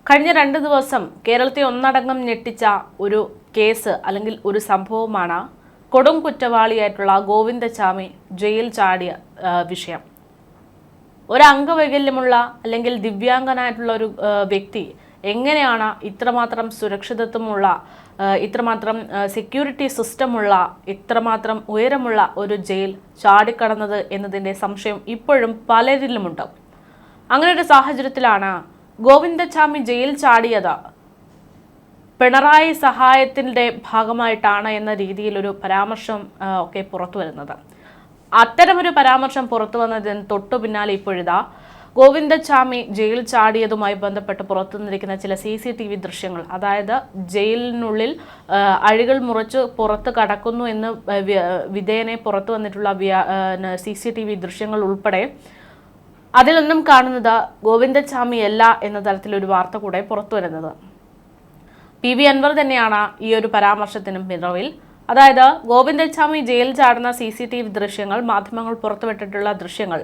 കഴിഞ്ഞ 2 ദിവസം കേരളത്തെ ഒന്നടങ്കം ഞെട്ടിച്ച ഒരു കേസ് അല്ലെങ്കിൽ ഒരു സംഭവമാണ് കൊടും കുറ്റവാളിയായിട്ടുള്ള ഗോവിന്ദച്ചാമി ജയിൽ ചാടിയ വിഷയം. ഒരു അംഗവൈകല്യമുള്ള അല്ലെങ്കിൽ ദിവ്യാംഗനായിട്ടുള്ള ഒരു വ്യക്തി എങ്ങനെയാണ് ഇത്രമാത്രം സുരക്ഷിതത്വമുള്ള, ഇത്രമാത്രം സെക്യൂരിറ്റി സിസ്റ്റമുള്ള, ഇത്രമാത്രം ഉയരമുള്ള ഒരു ജയിൽ ചാടിക്കടന്നത് എന്നതിൻ്റെ സംശയം ഇപ്പോഴും പലരിലുമുണ്ട്. അങ്ങനെ ഒരു സാഹചര്യത്തിലാണ് ഗോവിന്ദച്ചാമി ജയിൽ ചാടിയത് പിണറായി സഹായത്തിൻ്റെ ഭാഗമായിട്ടാണ് എന്ന രീതിയിലൊരു പരാമർശം ഒക്കെ പുറത്തു വരുന്നത്. അത്തരമൊരു പരാമർശം പുറത്തു വന്നതിന് തൊട്ടു പിന്നാലെ ഇപ്പോഴിതാ ഗോവിന്ദച്ചാമി ജയിൽ ചാടിയതുമായി ബന്ധപ്പെട്ട് പുറത്തു വന്നിരിക്കുന്ന ചില CCTV ദൃശ്യങ്ങൾ, അതായത് ജയിലിനുള്ളിൽ അഴികൾ മുറിച്ച് പുറത്ത് കടക്കുന്നു എന്ന് വിധേയനെ പുറത്തു വന്നിട്ടുള്ള CCTV ദൃശ്യങ്ങൾ ഉൾപ്പെടെ അതിലൊന്നും കാണുന്നത് ഗോവിന്ദച്ചാമി അല്ല എന്ന തരത്തിലൊരു വാർത്ത കൂടെ പുറത്തു വരുന്നത്. PV അൻവർ തന്നെയാണ് ഈ ഒരു പരാമർശത്തിനും പിറവിൽ. അതായത് ഗോവിന്ദച്ചാമി ജയിൽ ചാടുന്ന CCTV ദൃശ്യങ്ങൾ, മാധ്യമങ്ങൾ പുറത്തുവിട്ടിട്ടുള്ള ദൃശ്യങ്ങൾ,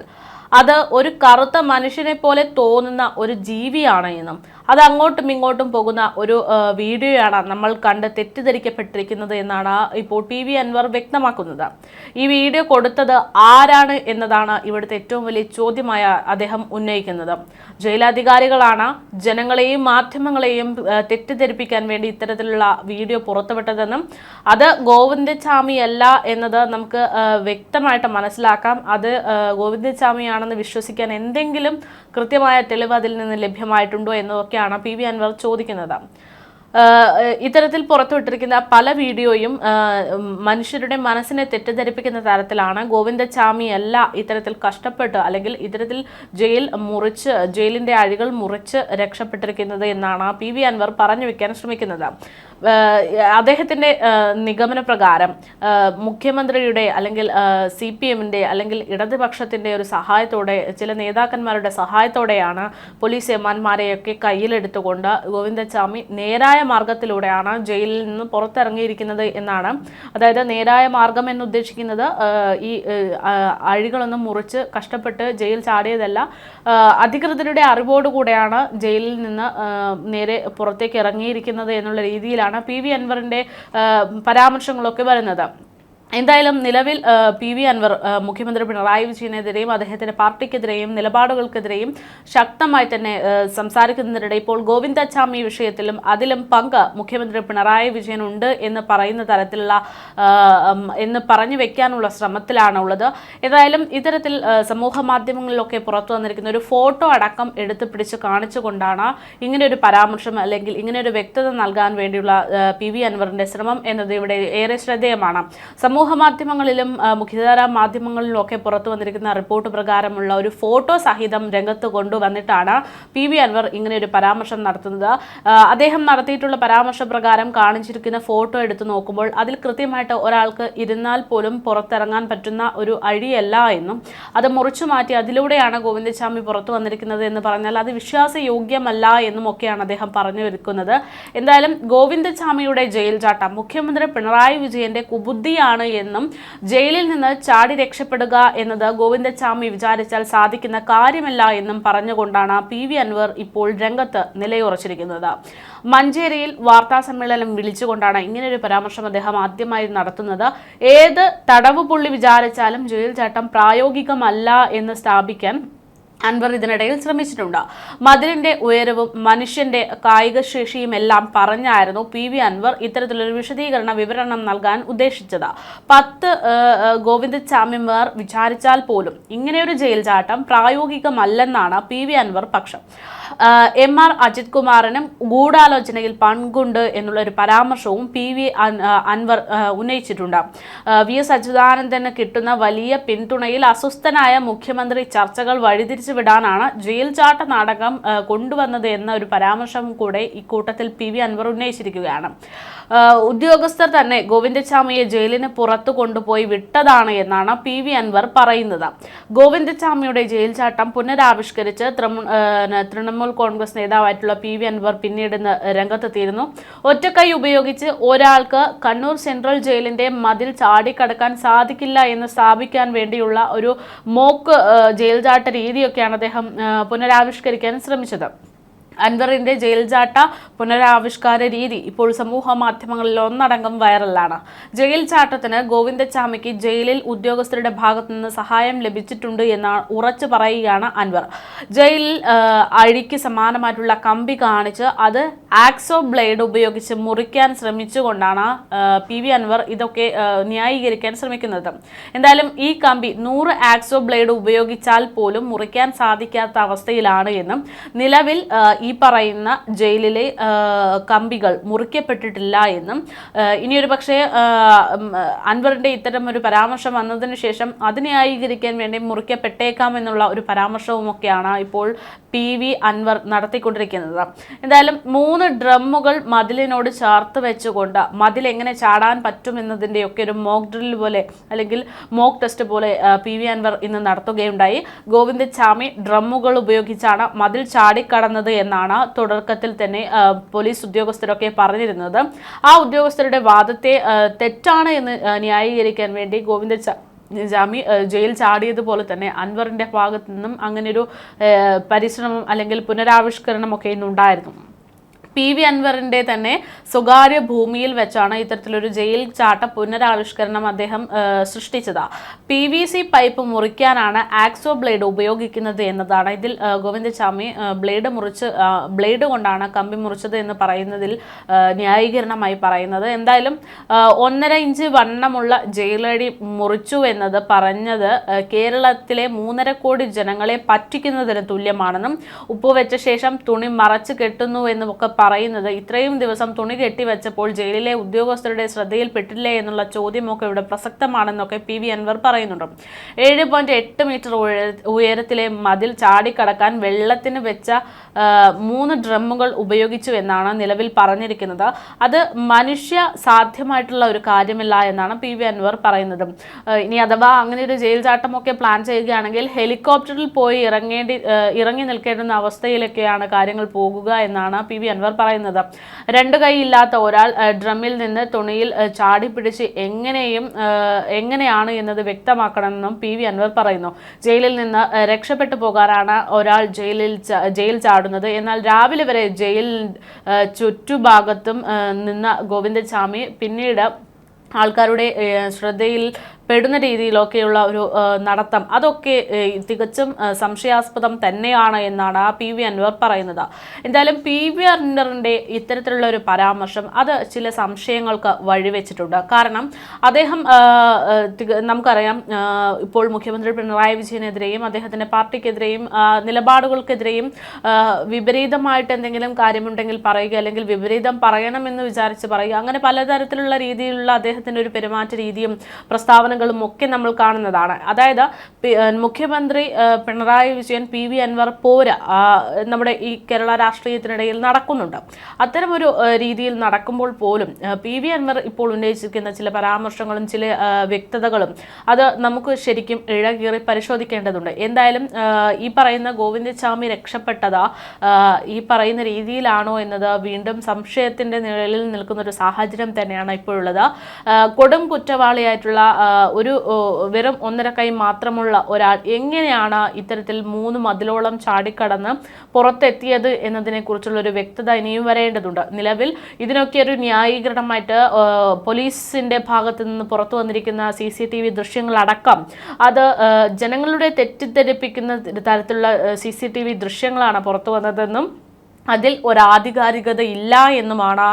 അത് ഒരു കറുത്ത മനുഷ്യനെ പോലെ തോന്നുന്ന ഒരു ജീവിയാണ് എന്നും അത് അങ്ങോട്ടും ഇങ്ങോട്ടും പോകുന്ന ഒരു വീഡിയോയാണ് നമ്മൾ കണ്ട് തെറ്റിദ്ധരിക്കപ്പെട്ടിരിക്കുന്നത് എന്നാണ് ഇപ്പോൾ PV അൻവർ വ്യക്തമാക്കുന്നത്. ഈ വീഡിയോ കൊടുത്തത് ആരാണ് എന്നതാണ് ഇവിടുത്തെ ഏറ്റവും വലിയ ചോദ്യമായ അദ്ദേഹം ഉന്നയിക്കുന്നത്. ജയിലധികാരികളാണ് ജനങ്ങളെയും മാധ്യമങ്ങളെയും തെറ്റിദ്ധരിപ്പിക്കാൻ വേണ്ടി ഇത്തരത്തിലുള്ള വീഡിയോ പുറത്തുവിട്ടതെന്നും അത് ഗോവിന്ദച്ചാമി അല്ല എന്നത് നമുക്ക് വ്യക്തമായിട്ട് മനസ്സിലാക്കാം. അത് ഗോവിന്ദച്ചാമിയാണെന്ന് വിശ്വസിക്കാൻ എന്തെങ്കിലും കൃത്യമായ തെളിവ് അതിൽ നിന്ന് ലഭ്യമായിട്ടുണ്ടോ എന്നതൊക്കെയാണ് PV അൻവർ ചോദിക്കുന്നത്. ഇത്തരത്തിൽ പുറത്തുവിട്ടിരിക്കുന്ന പല വീഡിയോയും മനുഷ്യരുടെ മനസ്സിനെ തെറ്റിദ്ധരിപ്പിക്കുന്ന തരത്തിലാണ്. ഗോവിന്ദച്ചാമി അല്ല ഇത്തരത്തിൽ കഷ്ടപ്പെട്ട് അല്ലെങ്കിൽ ഇത്തരത്തിൽ ജയിലിന്റെ അഴികൾ മുറിച്ച് രക്ഷപ്പെട്ടിരിക്കുന്നത് എന്നാണ് PV അൻവർ പറഞ്ഞു വെക്കാൻ ശ്രമിക്കുന്നത്. അദ്ദേഹത്തിന്റെ നിഗമന പ്രകാരം മുഖ്യമന്ത്രിയുടെ അല്ലെങ്കിൽ CPMന്റെ അല്ലെങ്കിൽ ഇടതുപക്ഷത്തിന്റെ ഒരു സഹായത്തോടെ, ചില നേതാക്കന്മാരുടെ സഹായത്തോടെയാണ് പോലീസ് എമാന്മാരെയൊക്കെ കയ്യിലെടുത്തുകൊണ്ട് ഗോവിന്ദച്ചാമി നേരായ മാർഗത്തിലൂടെയാണ് ജയിലിൽ നിന്ന് പുറത്തിറങ്ങിയിരിക്കുന്നത് എന്നാണ്. അതായത് നേരായ മാർഗം എന്നുദ്ദേശിക്കുന്നത് ഈ അഴികളൊന്നും മുറിച്ച് കഷ്ടപ്പെട്ട് ജയിൽ ചാടിയതല്ല, അധികൃതരുടെ അറിവോടുകൂടെയാണ് ജയിലിൽ നിന്ന് നേരെ പുറത്തേക്ക് ഇറങ്ങിയിരിക്കുന്നത് എന്നുള്ള രീതിയിലാണ് PV അൻവറിന്റെ പരാമർശങ്ങളൊക്കെ വരുന്നത്. എന്തായാലും നിലവിൽ PV അൻവർ മുഖ്യമന്ത്രി പിണറായി വിജയനെതിരെയും അദ്ദേഹത്തിന്റെ പാർട്ടിക്കെതിരെയും നിലപാടുകൾക്കെതിരെയും ശക്തമായി തന്നെ സംസാരിക്കുന്നതിനിടെ ഇപ്പോൾ ഗോവിന്ദച്ചാമി വിഷയത്തിലും അതിലും പങ്ക് മുഖ്യമന്ത്രി പിണറായി വിജയനുണ്ട് എന്ന് പറയുന്ന തരത്തിലുള്ള എന്ന് പറഞ്ഞു വെക്കാനുള്ള ശ്രമത്തിലാണ് ഉള്ളത്. ഏതായാലും ഇത്തരത്തിൽ സമൂഹ മാധ്യമങ്ങളിലൊക്കെ പുറത്തു വന്നിരിക്കുന്ന ഒരു ഫോട്ടോ അടക്കം എടുത്ത് പിടിച്ച് കാണിച്ചുകൊണ്ടാണ് ഇങ്ങനെ ഒരു പരാമർശം അല്ലെങ്കിൽ ഇങ്ങനെ ഒരു വ്യക്തത നൽകാൻ വേണ്ടിയുള്ള PV അൻവറിന്റെ ശ്രമം എന്നത് ഇവിടെ ഏറെ ശ്രദ്ധേയമാണ്. സമൂഹ മാധ്യമങ്ങളിലും മുഖ്യധാരാ മാധ്യമങ്ങളിലും ഒക്കെ പുറത്തു വന്നിരിക്കുന്ന റിപ്പോർട്ട് പ്രകാരമുള്ള ഒരു ഫോട്ടോ സഹിതം രംഗത്ത് കൊണ്ടുവന്നിട്ടാണ് PV അൻവർ ഇങ്ങനെ ഒരു പരാമർശം നടത്തുന്നത്. അദ്ദേഹം നടത്തിയിട്ടുള്ള പരാമർശ പ്രകാരം കാണിച്ചിരിക്കുന്ന ഫോട്ടോ എടുത്തു നോക്കുമ്പോൾ അതിൽ കൃത്യമായിട്ട് ഒരാൾക്ക് ഇരുന്നാൽ പോലും പുറത്തിറങ്ങാൻ പറ്റുന്ന ഒരു അഴിയല്ല എന്നും അത് മുറിച്ചു മാറ്റി അതിലൂടെയാണ് ഗോവിന്ദച്ചാമി പുറത്തു വന്നിരിക്കുന്നത് എന്ന് പറഞ്ഞാൽ അത് വിശ്വാസയോഗ്യമല്ല എന്നും ഒക്കെയാണ് അദ്ദേഹം പറഞ്ഞു വെക്കുന്നത്. എന്തായാലും ഗോവിന്ദച്ചാമിയുടെ ജയിൽ ചാട്ടം മുഖ്യമന്ത്രി പിണറായി വിജയന്റെ കുബുദ്ധിയാണ് എന്നും ജയിലിൽ നിന്ന് ചാടി രക്ഷപ്പെടുക എന്നത് ഗോവിന്ദച്ചാമി വിചാരിച്ചാൽ സാധിക്കുന്ന കാര്യമല്ല എന്നും പറഞ്ഞുകൊണ്ടാണ് PV അൻവർ ഇപ്പോൾ രംഗത്ത് നിലയുറച്ചിരിക്കുന്നത്. മഞ്ചേരിയിൽ വാർത്താ സമ്മേളനം വിളിച്ചുകൊണ്ടാണ് ഇങ്ങനെയൊരു പരാമർശം അദ്ദേഹം ആദ്യമായി നടത്തുന്നത്. ഏത് തടവ് പുള്ളി വിചാരിച്ചാലും ജയിൽ ചട്ടം പ്രായോഗികമല്ല എന്ന് സ്ഥാപിക്കാൻ അൻവർ ഇതിനിടയിൽ ശ്രമിച്ചിട്ടുണ്ട്. മതിലിന്റെ ഉയരവും മനുഷ്യന്റെ കായിക ശേഷിയും എല്ലാം പറഞ്ഞായിരുന്നു PV അൻവർ ഇത്തരത്തിലൊരു വിവരണം നൽകാൻ ഉദ്ദേശിച്ചത്. 10 ഗോവിന്ദച്ചാമിമാർ വിചാരിച്ചാൽ പോലും ഇങ്ങനെയൊരു ജയിൽ ചാട്ടം പ്രായോഗികമല്ലെന്നാണ് PV അൻവർ പക്ഷം. MR അജിത് കുമാറിനും ഗൂഢാലോചനയിൽ പങ്കുണ്ട് എന്നുള്ള ഒരു പരാമർശവും PV അൻവർ ഉന്നയിച്ചിട്ടുണ്ട്. VS അച്യുതാനന്ദന് കിട്ടുന്ന വലിയ പിന്തുണയിൽ അസ്വസ്ഥനായ മുഖ്യമന്ത്രി ചർച്ചകൾ വഴിതിരിച്ചു വിടാനാണ് ജയിൽ ചാട്ട നാടകം കൊണ്ടുവന്നത് എന്ന ഒരു പരാമർശം കൂടെ ഇക്കൂട്ടത്തിൽ PV അൻവർ ഉന്നയിച്ചിരിക്കുകയാണ്. ഉദ്യോഗസ്ഥർ തന്നെ ഗോവിന്ദച്ചാമിയെ ജയിലിന് പുറത്തു കൊണ്ടുപോയി വിട്ടതാണ് എന്നാണ് PV അൻവർ പറയുന്നത്. ഗോവിന്ദച്ചാമിയുടെ ജയിൽ ചാട്ടം പുനരാവിഷ്കരിച്ച് തൃണമൂൽ കോൺഗ്രസ് നേതാവായിട്ടുള്ള PV അൻവർ പിന്നീട് രംഗത്തെത്തിയിരുന്നു. ഒറ്റക്കൈ ഉപയോഗിച്ച് ഒരാൾക്ക് കണ്ണൂർ സെൻട്രൽ ജയിലിന്റെ മതിൽ ചാടിക്കടക്കാൻ സാധിക്കില്ല എന്ന് സ്ഥാപിക്കാൻ വേണ്ടിയുള്ള ഒരു മോക്ക് ജയിൽ ചാട്ട രീതിയൊക്കെയാണ് അദ്ദേഹം പുനരാവിഷ്കരിക്കാൻ ശ്രമിച്ചത്. അൻവറിന്റെ ജയിൽ ചാട്ട പുനരാവിഷ്കാര രീതി ഇപ്പോൾ സമൂഹ മാധ്യമങ്ങളിൽ ഒന്നടങ്കം വൈറലാണ്. ജയിൽ ചാട്ടത്തിന് ഗോവിന്ദച്ചാമിക്ക് ജയിലിൽ ഉദ്യോഗസ്ഥരുടെ ഭാഗത്തു നിന്ന് സഹായം ലഭിച്ചിട്ടുണ്ട് എന്ന് ഉറച്ചു പറയുകയാണ് അൻവർ. ജയിലിൽ അഴിക്ക് സമാനമായിട്ടുള്ള കമ്പി കാണിച്ച് അത് ആക്സോ ബ്ലേഡ് ഉപയോഗിച്ച് മുറിക്കാൻ ശ്രമിച്ചുകൊണ്ടാണ് PV അൻവർ ഇതൊക്കെ ന്യായീകരിക്കാൻ ശ്രമിക്കുന്നത്. എന്തായാലും ഈ കമ്പി 100 ആക്സോ ബ്ലേഡ് ഉപയോഗിച്ചാൽ പോലും മുറിക്കാൻ സാധിക്കാത്ത അവസ്ഥയിലാണ് എന്നും നിലവിൽ ഈ പറയുന്ന ജയിലിലെ കമ്പികൾ മുറിക്കപ്പെട്ടിട്ടില്ല എന്നും ഇനിയൊരു പക്ഷേ അൻവറിന്റെ ഇത്തരം ഒരു പരാമർശം വന്നതിന് ശേഷം അത് ന്യായീകരിക്കാൻ വേണ്ടി മുറിക്കപ്പെട്ടേക്കാമെന്നുള്ള ഒരു പരാമർശവുമൊക്കെയാണ് ഇപ്പോൾ PV അൻവർ നടത്തിക്കൊണ്ടിരിക്കുന്നത്. എന്തായാലും 3 ഡ്രമ്മുകൾ മതിലിനോട് ചേർത്ത് വെച്ചുകൊണ്ട് മതിൽ എങ്ങനെ ചാടാൻ പറ്റുമെന്നതിൻ്റെയൊക്കെ ഒരു മോക്ക് ഡ്രിൽ പോലെ അല്ലെങ്കിൽ മോക്ക് ടെസ്റ്റ് പോലെ PV അൻവർ ഇന്ന് നടത്തുകയുണ്ടായി. ഗോവിന്ദച്ചാമി ഡ്രമ്മുകൾ ഉപയോഗിച്ചാണ് മതിൽ ചാടിക്കടന്നത് എന്നാണ് തുടക്കത്തിൽ തന്നെ പോലീസ് ഉദ്യോഗസ്ഥരൊക്കെ പറഞ്ഞിരുന്നത്. ആ ഉദ്യോഗസ്ഥരുടെ വാദത്തെ തെറ്റാണ് എന്ന് ന്യായീകരിക്കാൻ വേണ്ടി ഗോവിന്ദച്ചാമി ജയിൽ ചാടിയതുപോലെ തന്നെ അൻവറിന്റെ ഭാഗത്തു നിന്നും അങ്ങനെയൊരു പരിശ്രമം അല്ലെങ്കിൽ പുനരാവിഷ്കരണം ഒക്കെ ഇന്നുണ്ടായിരുന്നു. PV അൻവറിന്റെ തന്നെ സ്വകാര്യ ഭൂമിയിൽ വെച്ചാണ് ഇത്തരത്തിലൊരു ജയിൽ ചാട്ട പുനരാവിഷ്കരണം അദ്ദേഹം സൃഷ്ടിച്ചത്. PVC പൈപ്പ് മുറിക്കാനാണ് ആക്സോ ബ്ലേഡ് ഉപയോഗിക്കുന്നത് എന്നതാണ് ഇതിൽ ഗോവിന്ദച്ചാമി ബ്ലേഡ് കൊണ്ടാണ് കമ്പി മുറിച്ചത് എന്ന് പറയുന്നതിൽ ന്യായീകരണമായി പറയുന്നത്. എന്തായാലും 1.5 ഇഞ്ച് വണ്ണമുള്ള ജയിലടി മുറിച്ചു എന്നത് പറഞ്ഞത് കേരളത്തിലെ 3.5 കോടി ജനങ്ങളെ പറ്റിക്കുന്നതിന് തുല്യമാണെന്നും ഉപ്പുവെച്ച ശേഷം തുണി മറച്ചു കെട്ടുന്നു എന്നും ഒക്കെ പറയുന്നത് ഇത്രയും ദിവസം തുണി കെട്ടിവെച്ചപ്പോൾ ജയിലിലെ ഉദ്യോഗസ്ഥരുടെ ശ്രദ്ധയിൽപ്പെട്ടില്ലേ എന്നുള്ള ചോദ്യമൊക്കെ ഇവിടെ പ്രസക്തമാണെന്നൊക്കെ PV അൻവർ പറയുന്നുണ്ട്. 7.8 മീറ്റർ ഉയരത്തിലെ മതിൽ ചാടിക്കടക്കാൻ വെള്ളത്തിന് വെച്ച 3 ഡ്രമ്മുകൾ ഉപയോഗിച്ചു എന്നാണ് നിലവിൽ പറഞ്ഞിരിക്കുന്നത്. അത് മനുഷ്യ സാധ്യമായിട്ടുള്ള ഒരു കാര്യമല്ല എന്നാണ് PV അൻവർ പറയുന്നത്. ഇനി അഥവാ അങ്ങനെ ഒരു ജയിൽ ചാട്ടമൊക്കെ പ്ലാൻ ചെയ്യുകയാണെങ്കിൽ ഹെലികോപ്റ്ററിൽ പോയി ഇറങ്ങി നിൽക്കേണ്ടുന്ന അവസ്ഥയിലൊക്കെയാണ് കാര്യങ്ങൾ പോകുക എന്നാണ് PV അൻവർ പറയുന്നത്. 2 കൈ ഇല്ലാത്ത ഒരാൾ ഡ്രമ്മിൽ നിന്ന് തുണിയിൽ ചാടി പിടിച്ച് എങ്ങനെയാണ് എന്നത് വ്യക്തമാക്കണമെന്നും PV അൻവർ പറയുന്നു. ജയിലിൽ നിന്ന് രക്ഷപ്പെട്ടു പോകാനാണ് ഒരാൾ ജയിൽ ചാടുന്നത്. എന്നാൽ രാവിലെ വരെ ജയിൽ ചുറ്റുഭാഗത്തും നിന്ന ഗോവിന്ദച്ചാമി പിന്നീട് ആൾക്കാരുടെ ശ്രദ്ധയിൽ പെടുന്ന രീതിയിലൊക്കെയുള്ള ഒരു നടത്തം അതൊക്കെ തികച്ചും സംശയാസ്പദം തന്നെയാണ് എന്നാണ് PV അൻവർ പറയുന്നത്. എന്തായാലും PV അൻവറിൻ്റെ ഇത്തരത്തിലുള്ള ഒരു പരാമർശം അത് ചില സംശയങ്ങൾക്ക് വഴിവെച്ചിട്ടുണ്ട്. കാരണം അദ്ദേഹം നമുക്കറിയാം ഇപ്പോൾ മുഖ്യമന്ത്രി പിണറായി വിജയനെതിരെയും അദ്ദേഹത്തിൻ്റെ പാർട്ടിക്കെതിരെയും നിലപാടുകൾക്കെതിരെയും വിപരീതമായിട്ട് എന്തെങ്കിലും കാര്യമുണ്ടെങ്കിൽ പറയുക അല്ലെങ്കിൽ വിപരീതം പറയണമെന്ന് വിചാരിച്ച് പറയുക അങ്ങനെ പലതരത്തിലുള്ള രീതിയിലുള്ള അദ്ദേഹത്തിൻ്റെ ഒരു പെരുമാറ്റ രീതിയും പ്രസ്താവന ഒക്കെ നമ്മൾ കാണുന്നതാണ്. അതായത് മുഖ്യമന്ത്രി പിണറായി വിജയൻ PV അൻവർ പോര നമ്മുടെ ഈ കേരള രാഷ്ട്രീയത്തിനിടയിൽ നടക്കുന്നുണ്ട്. അത്തരമൊരു രീതിയിൽ നടക്കുമ്പോൾ പോലും PV അൻവർ ഇപ്പോൾ ഉന്നയിച്ചിരിക്കുന്ന ചില പരാമർശങ്ങളും ചില വ്യക്തതകളും അത് നമുക്ക് ശരിക്കും ഇഴകീറി പരിശോധിക്കേണ്ടതുണ്ട്. എന്തായാലും ഈ പറയുന്ന ഗോവിന്ദച്ചാമി രക്ഷപ്പെട്ടത് ഈ പറയുന്ന രീതിയിലാണോ എന്നത് വീണ്ടും സംശയത്തിന്റെ നിഴലിൽ നിൽക്കുന്ന ഒരു സാഹചര്യം തന്നെയാണ് ഇപ്പോഴുള്ളത്. കൊടും കുറ്റവാളിയായിട്ടുള്ള ഒരു വെറും 1.5 കൈ മാത്രമുള്ള ഒരാൾ എങ്ങനെയാണ് ഇത്തരത്തിൽ 3 മതിലോളം ചാടിക്കടന്ന് പുറത്തെത്തിയത് എന്നതിനെ കുറിച്ചുള്ള ഒരു വ്യക്തത ഇനിയും വരേണ്ടതുണ്ട്. നിലവിൽ ഇതിനൊക്കെ ഒരു ന്യായീകരണമായിട്ട് പോലീസിന്റെ ഭാഗത്തു നിന്ന് പുറത്തു വന്നിരിക്കുന്ന CCTV ദൃശ്യങ്ങളടക്കം അത് ജനങ്ങളുടെ തെറ്റിദ്ധരിപ്പിക്കുന്ന തരത്തിലുള്ള CCTV ദൃശ്യങ്ങളാണ് പുറത്തു വന്നതെന്നും അതിൽ ഒരാധികാരികത ഇല്ല എന്നുമാണ്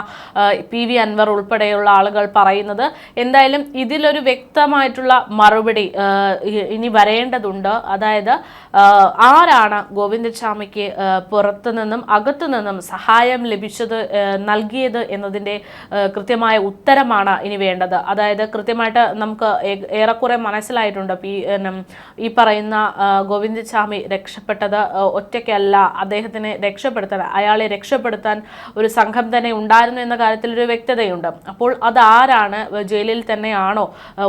PV അൻവർ ഉൾപ്പെടെയുള്ള ആളുകൾ പറയുന്നത്. എന്തായാലും ഇതിലൊരു വ്യക്തമായിട്ടുള്ള മറുപടി ഇനി വരേണ്ടതുണ്ട്. അതായത് ആരാണ് ഗോവിന്ദച്ചാമിക്ക് പുറത്തു നിന്നും അകത്തു നിന്നും സഹായം നൽകിയത് എന്നതിൻ്റെ കൃത്യമായ ഉത്തരമാണ് ഇനി വേണ്ടത്. അതായത് കൃത്യമായിട്ട് നമുക്ക് ഏറെക്കുറെ മനസ്സിലായിട്ടുണ്ട് ഈ പറയുന്ന ഗോവിന്ദച്ചാമി രക്ഷപ്പെട്ടത് ഒറ്റയ്ക്കല്ല. അദ്ദേഹത്തിനെ അയാളെ രക്ഷപ്പെടുത്താൻ ഒരു സംഘം തന്നെ ഉണ്ടായിരുന്നു എന്ന കാര്യത്തിൽ ഒരു വ്യക്തതയുണ്ട്. അപ്പോൾ അതാരാണ്, ജയിലിൽ തന്നെയാണോ,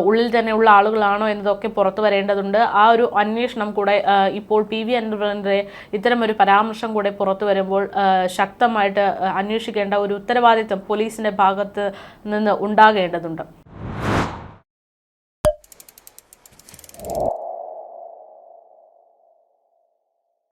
ഉള്ളിൽ തന്നെയുള്ള ആളുകളാണോ എന്നതൊക്കെ പുറത്തു വരേണ്ടതുണ്ട്. ആ ഒരു അന്വേഷണം കൂടെ ഇപ്പോൾ PV അൻവറിൻ്റെ ഇത്തരം ഒരു പരാമർശം കൂടെ പുറത്തു വരുമ്പോൾ ശക്തമായിട്ട് അന്വേഷിക്കേണ്ട ഒരു ഉത്തരവാദിത്വം പോലീസിന്റെ ഭാഗത്ത് നിന്ന് ഉണ്ടാകേണ്ടതുണ്ട്.